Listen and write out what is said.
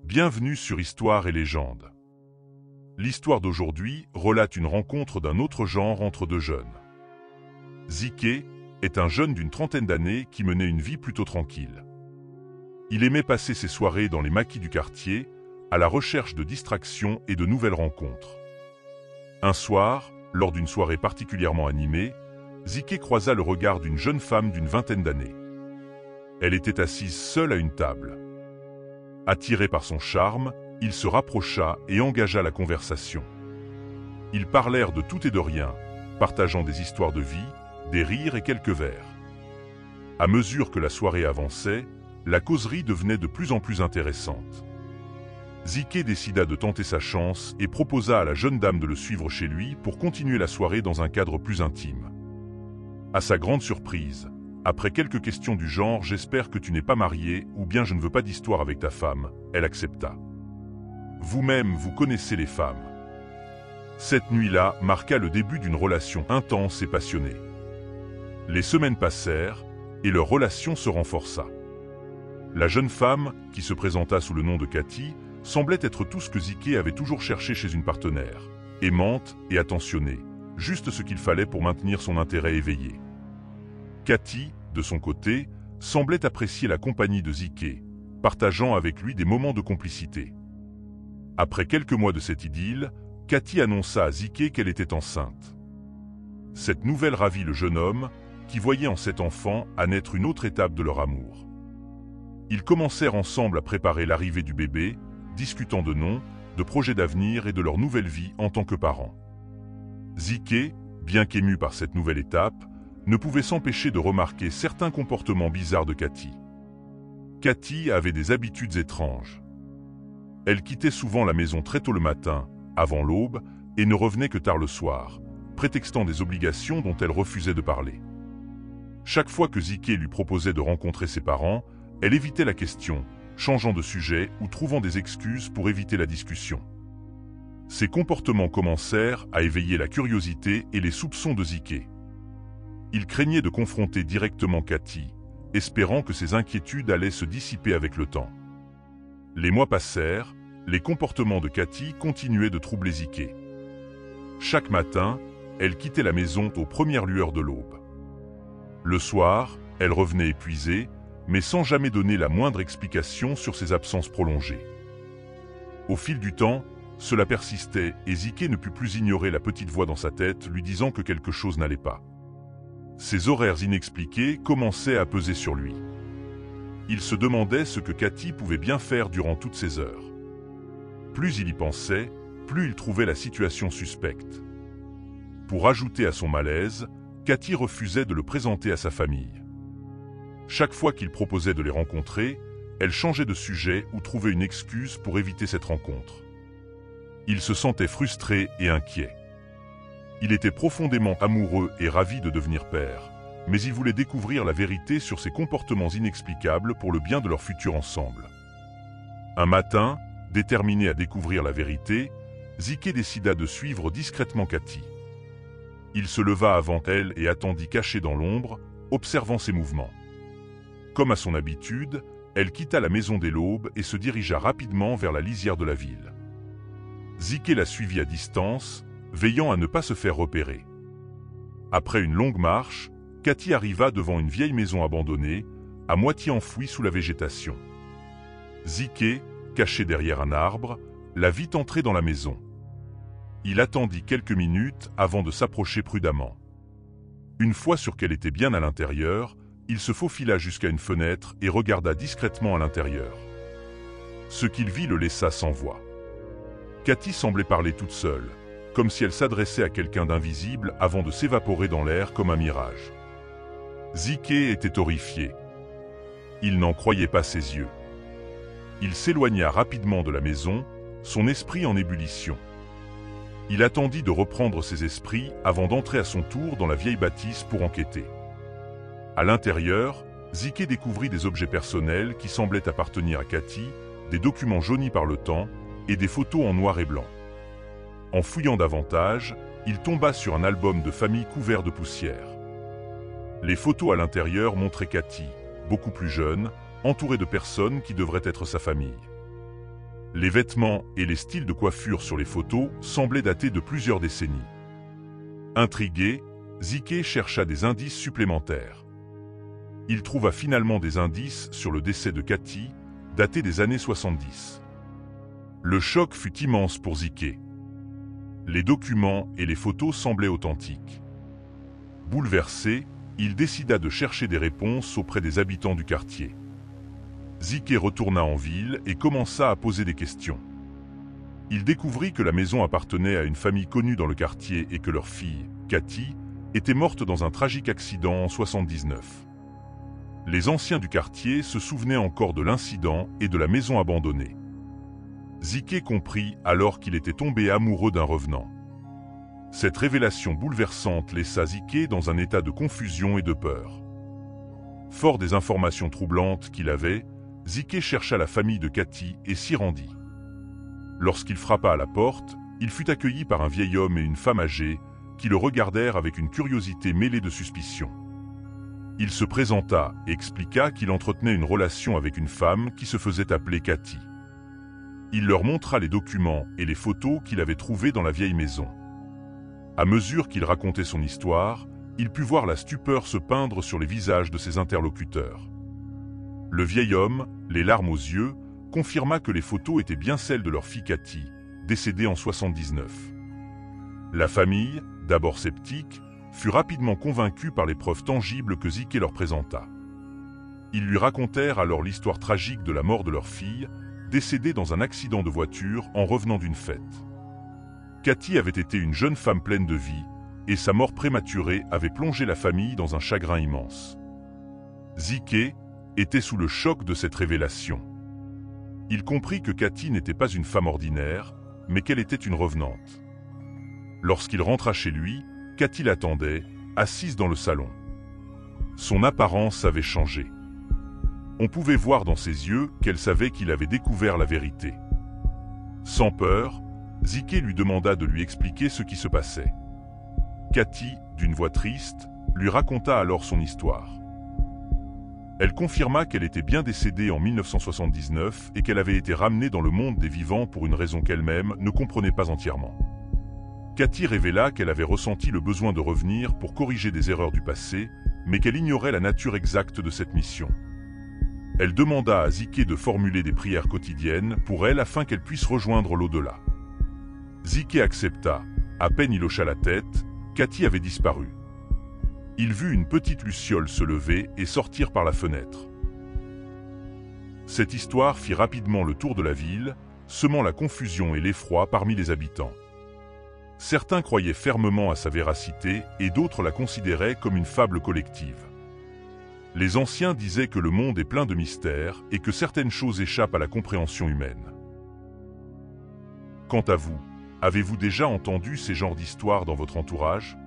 Bienvenue sur Histoire et légende. L'histoire d'aujourd'hui relate une rencontre d'un autre genre entre deux jeunes. Ziké est un jeune d'une trentaine d'années qui menait une vie plutôt tranquille. Il aimait passer ses soirées dans les maquis du quartier, à la recherche de distractions et de nouvelles rencontres. Un soir, lors d'une soirée particulièrement animée, Ziké croisa le regard d'une jeune femme d'une vingtaine d'années. Elle était assise seule à une table. Attiré par son charme, il se rapprocha et engagea la conversation. Ils parlèrent de tout et de rien, partageant des histoires de vie, des rires et quelques verres. À mesure que la soirée avançait, la causerie devenait de plus en plus intéressante. Ziké décida de tenter sa chance et proposa à la jeune dame de le suivre chez lui pour continuer la soirée dans un cadre plus intime. À sa grande surprise, après quelques questions du genre « J'espère que tu n'es pas marié » ou bien « Je ne veux pas d'histoire avec ta femme », elle accepta. Vous-même, vous connaissez les femmes. Cette nuit-là marqua le début d'une relation intense et passionnée. Les semaines passèrent et leur relation se renforça. La jeune femme, qui se présenta sous le nom de Cathy, semblait être tout ce que Ziké avait toujours cherché chez une partenaire. Aimante et attentionnée, juste ce qu'il fallait pour maintenir son intérêt éveillé. Cathy, de son côté, semblait apprécier la compagnie de Ziké, partageant avec lui des moments de complicité. Après quelques mois de cette idylle, Cathy annonça à Ziké qu'elle était enceinte. Cette nouvelle ravit le jeune homme, qui voyait en cet enfant à naître une autre étape de leur amour. Ils commencèrent ensemble à préparer l'arrivée du bébé, discutant de noms, de projets d'avenir et de leur nouvelle vie en tant que parents. Ziké, bien qu'ému par cette nouvelle étape, ne pouvait s'empêcher de remarquer certains comportements bizarres de Cathy. Cathy avait des habitudes étranges. Elle quittait souvent la maison très tôt le matin, avant l'aube, et ne revenait que tard le soir, prétextant des obligations dont elle refusait de parler. Chaque fois que Ziké lui proposait de rencontrer ses parents, elle évitait la question, changeant de sujet ou trouvant des excuses pour éviter la discussion. Ces comportements commencèrent à éveiller la curiosité et les soupçons de Ziké. Il craignait de confronter directement Cathy, espérant que ses inquiétudes allaient se dissiper avec le temps. Les mois passèrent, les comportements de Cathy continuaient de troubler Ziké. Chaque matin, elle quittait la maison aux premières lueurs de l'aube. Le soir, elle revenait épuisée, mais sans jamais donner la moindre explication sur ses absences prolongées. Au fil du temps, cela persistait et Ziké ne put plus ignorer la petite voix dans sa tête lui disant que quelque chose n'allait pas. Ces horaires inexpliqués commençaient à peser sur lui. Il se demandait ce que Cathy pouvait bien faire durant toutes ces heures. Plus il y pensait, plus il trouvait la situation suspecte. Pour ajouter à son malaise, Cathy refusait de le présenter à sa famille. Chaque fois qu'il proposait de les rencontrer, elle changeait de sujet ou trouvait une excuse pour éviter cette rencontre. Il se sentait frustré et inquiet. Il était profondément amoureux et ravi de devenir père, mais il voulait découvrir la vérité sur ses comportements inexplicables pour le bien de leur futur ensemble. Un matin, déterminé à découvrir la vérité, Ziké décida de suivre discrètement Cathy. Il se leva avant elle et attendit caché dans l'ombre, observant ses mouvements. Comme à son habitude, elle quitta la maison dès l'aube et se dirigea rapidement vers la lisière de la ville. Ziké la suivit à distance, veillant à ne pas se faire repérer. Après une longue marche, Cathy arriva devant une vieille maison abandonnée, à moitié enfouie sous la végétation. Ziké, caché derrière un arbre, la vit entrer dans la maison. Il attendit quelques minutes avant de s'approcher prudemment. Une fois sûr qu'elle était bien à l'intérieur, il se faufila jusqu'à une fenêtre et regarda discrètement à l'intérieur. Ce qu'il vit le laissa sans voix. Cathy semblait parler toute seule, comme si elle s'adressait à quelqu'un d'invisible avant de s'évaporer dans l'air comme un mirage. Ziké était horrifié. Il n'en croyait pas ses yeux. Il s'éloigna rapidement de la maison, son esprit en ébullition. Il attendit de reprendre ses esprits avant d'entrer à son tour dans la vieille bâtisse pour enquêter. À l'intérieur, Ziké découvrit des objets personnels qui semblaient appartenir à Cathy, des documents jaunis par le temps et des photos en noir et blanc. En fouillant davantage, il tomba sur un album de famille couvert de poussière. Les photos à l'intérieur montraient Cathy, beaucoup plus jeune, entourée de personnes qui devraient être sa famille. Les vêtements et les styles de coiffure sur les photos semblaient dater de plusieurs décennies. Intrigué, Zike chercha des indices supplémentaires. Il trouva finalement des indices sur le décès de Cathy, daté des années 70. Le choc fut immense pour Zike. Les documents et les photos semblaient authentiques. Bouleversé, il décida de chercher des réponses auprès des habitants du quartier. Zike retourna en ville et commença à poser des questions. Il découvrit que la maison appartenait à une famille connue dans le quartier et que leur fille, Cathy, était morte dans un tragique accident en 1979. Les anciens du quartier se souvenaient encore de l'incident et de la maison abandonnée. Zike comprit alors qu'il était tombé amoureux d'un revenant. Cette révélation bouleversante laissa Zike dans un état de confusion et de peur. Fort des informations troublantes qu'il avait, Zike chercha la famille de Cathy et s'y rendit. Lorsqu'il frappa à la porte, il fut accueilli par un vieil homme et une femme âgée qui le regardèrent avec une curiosité mêlée de suspicion. Il se présenta et expliqua qu'il entretenait une relation avec une femme qui se faisait appeler Cathy. Il leur montra les documents et les photos qu'il avait trouvés dans la vieille maison. À mesure qu'il racontait son histoire, il put voir la stupeur se peindre sur les visages de ses interlocuteurs. Le vieil homme, les larmes aux yeux, confirma que les photos étaient bien celles de leur fille Cathy, décédée en 1979. La famille, d'abord sceptique, fut rapidement convaincue par les preuves tangibles que Zike leur présenta. Ils lui racontèrent alors l'histoire tragique de la mort de leur fille, décédée dans un accident de voiture en revenant d'une fête. Cathy avait été une jeune femme pleine de vie, et sa mort prématurée avait plongé la famille dans un chagrin immense. Zike était sous le choc de cette révélation. Il comprit que Cathy n'était pas une femme ordinaire, mais qu'elle était une revenante. Lorsqu'il rentra chez lui, Cathy l'attendait, assise dans le salon. Son apparence avait changé. On pouvait voir dans ses yeux qu'elle savait qu'il avait découvert la vérité. Sans peur, Zike lui demanda de lui expliquer ce qui se passait. Cathy, d'une voix triste, lui raconta alors son histoire. Elle confirma qu'elle était bien décédée en 1979 et qu'elle avait été ramenée dans le monde des vivants pour une raison qu'elle-même ne comprenait pas entièrement. Cathy révéla qu'elle avait ressenti le besoin de revenir pour corriger des erreurs du passé, mais qu'elle ignorait la nature exacte de cette mission. Elle demanda à Zike de formuler des prières quotidiennes pour elle afin qu'elle puisse rejoindre l'au-delà. Zike accepta. À peine il hocha la tête, Cathy avait disparu. Il vit une petite luciole se lever et sortir par la fenêtre. Cette histoire fit rapidement le tour de la ville, semant la confusion et l'effroi parmi les habitants. Certains croyaient fermement à sa véracité et d'autres la considéraient comme une fable collective. Les anciens disaient que le monde est plein de mystères et que certaines choses échappent à la compréhension humaine. Quant à vous, avez-vous déjà entendu ces genres d'histoires dans votre entourage ?